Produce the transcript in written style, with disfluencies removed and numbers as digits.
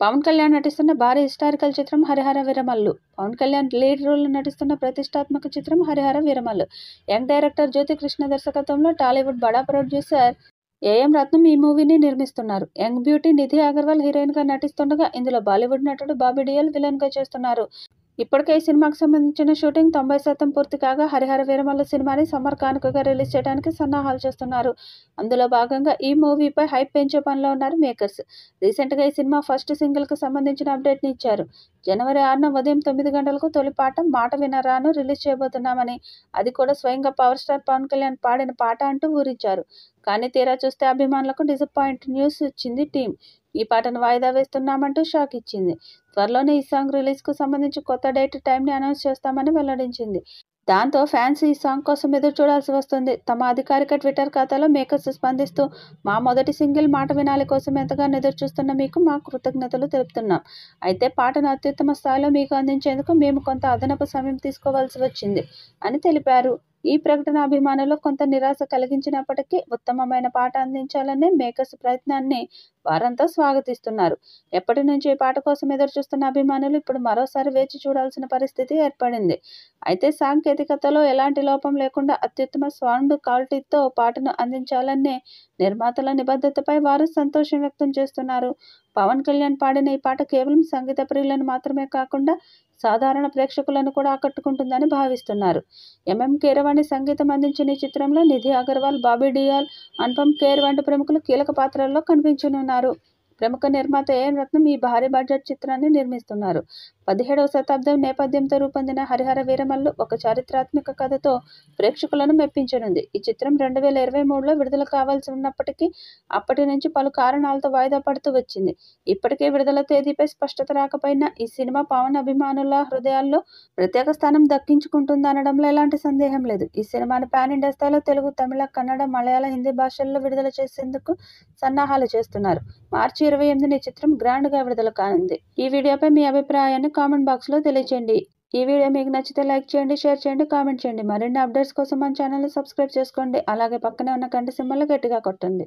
పవన్ కళ్యాణ్ నటిస్తున్న భారీ హిస్టారికల్ చిత్రం 'హరిహర వీరమల్లు'. పవన్ కళ్యాణ్ లీడ్ రోల్లో నటిస్తున్న ప్రతిష్టాత్మక చిత్రం 'హరిహర వీరమల్లు'. యంగ్ డైరెక్టర్ జ్యోతి కృష్ణ దర్శకత్వంలో టాలీవుడ్ బడా ప్రొడ్యూసర్ ఏఎం రత్నం ఈ మూవీని నిర్మిస్తున్నారు. యంగ్ బ్యూటీ నిధి అగర్వాల్ హీరోయిన్గా నటిస్తుండగా, ఇందులో బాలీవుడ్ నటుడు బాబీ డియోల్ విలన్గా చేస్తున్నారు. ఇప్పటికే ఈ సినిమాకు సంబంధించిన షూటింగ్ 90% పూర్తి కాగా, 'హరిహర వీరమల్లు' సినిమాని సమ్మర్ కానుకగా రిలీజ్ చేయడానికి సన్నాహాలు చేస్తున్నారు. అందులో భాగంగా ఈ మూవీపై హైప్ పెంచే పనిలో ఉన్నారు మేకర్స్. రీసెంట్గా ఈ సినిమా ఫస్ట్ సింగిల్కు సంబంధించిన అప్డేట్ని ఇచ్చారు. జనవరి 6న ఉదయం 9 గంటలకు తొలి పాట 'మాట వినరా'ను రిలీజ్ చేయబోతున్నామని, అది కూడా స్వయంగా పవర్ స్టార్ పవన్ కళ్యాణ్ పాడిన పాట అంటూ ఊరించారు. కానీ తీరా చూస్తే అభిమానులకు డిసప్పాయింట్ న్యూస్ ఇచ్చింది టీమ్. ఈ పాటను వాయిదా వేస్తున్నామంటూ షాక్ ఇచ్చింది. త్వరలోనే ఈ సాంగ్ రిలీజ్కు సంబంధించి కొత్త డేట్, టైంని అనౌన్స్ చేస్తామని వెల్లడించింది. దాంతో ఫ్యాన్స్ ఈ సాంగ్ కోసం ఎదురు చూడాల్సి వస్తుంది. తమ అధికారిక ట్విట్టర్ ఖాతాలో మేకర్స్ స్పందిస్తూ, మా మొదటి సింగిల్ 'మాట వినాలి' కోసం ఎంతగానో ఎదురు చూస్తున్న మీకు మా కృతజ్ఞతలు తెలుపుతున్నాం. అయితే పాటను అత్యుత్తమ స్థాయిలో మీకు అందించేందుకు మేము కొంత అదనపు సమయం తీసుకోవాల్సి వచ్చింది అని తెలిపారు. ఈ ప్రకటన అభిమానులకు కొంత నిరాశ కలిగించినప్పటికీ, ఉత్తమమైన పాట అందించాలనే మేకర్స్ ప్రయత్నాన్ని వారంతా స్వాగతిస్తున్నారు. ఎప్పటి నుంచో ఈ పాట కోసం ఎదురుచూస్తున్న అభిమానులు ఇప్పుడు మరోసారి వేచి చూడాల్సిన పరిస్థితి ఏర్పడింది. అయితే సాంకేతికతలో ఎలాంటి లోపం లేకుండా అత్యుత్తమ సౌండ్ క్వాలిటీతో పాటను అందించాలనే నిర్మాతల నిబద్ధతపై వారు సంతోషం వ్యక్తం చేస్తున్నారు. పవన్ కళ్యాణ్ పాడిన ఈ పాట కేవలం సంగీత ప్రియులను మాత్రమే కాకుండా సాధారణ ప్రేక్షకులను కూడా ఆకట్టుకుంటుందని భావిస్తున్నారు. ఎంఎం కీరవాణి సంగీతం అందించిన ఈ చిత్రంలో నిధి అగర్వాల్, బాబీ డియోల్, అనుపమ్ ఖేర్ వంటి ప్రముఖులు కీలక పాత్రల్లో కనిపించనున్నారు. ప్రముఖ నిర్మాత ఏఎం రత్నం ఈ భారీ బడ్జెట్ చిత్రాన్ని నిర్మిస్తున్నారు. 17వ శతాబ్దం నేపథ్యంతో రూపొందిన 'హరిహర వీరమల్లు' ఒక చారిత్రాత్మక కథతో ప్రేక్షకులను మెప్పించనుంది. ఈ చిత్రం 2023లో విడుదల కావాల్సి ఉన్నప్పటికీ, అప్పటి నుంచి పలు కారణాలతో వాయిదా పడుతూ వచ్చింది. ఇప్పటికే విడుదల తేదీపై స్పష్టత రాకపోయినా, ఈ సినిమా పవన్ అభిమానుల హృదయాల్లో ప్రత్యేక స్థానం దక్కించుకుంటుందనడంలో ఎలాంటి సందేహం లేదు. ఈ సినిమాను పాన్ ఇండియా స్థాయిలో తెలుగు, తమిళ, కన్నడ, మలయాళ, హిందీ భాషల్లో విడుదల చేసేందుకు సన్నాహాలు చేస్తున్నారు. మార్చి 28న ఈ చిత్రం గ్రాండ్గా విడుదల కానుంది. ఈ వీడియోపై మీ అభిప్రాయాన్ని కామెంట్ బాక్స్లో తెలియజేయండి. ఈ వీడియో మీకు నచ్చితే లైక్ చేయండి, షేర్ చేయండి, కామెంట్ చేయండి. మరిన్ని అప్డేట్స్ కోసం మన ఛానల్ని సబ్స్క్రైబ్ చేసుకోండి. అలాగే పక్కనే ఉన్న గంట సింబల్ని గట్టిగా కొట్టండి.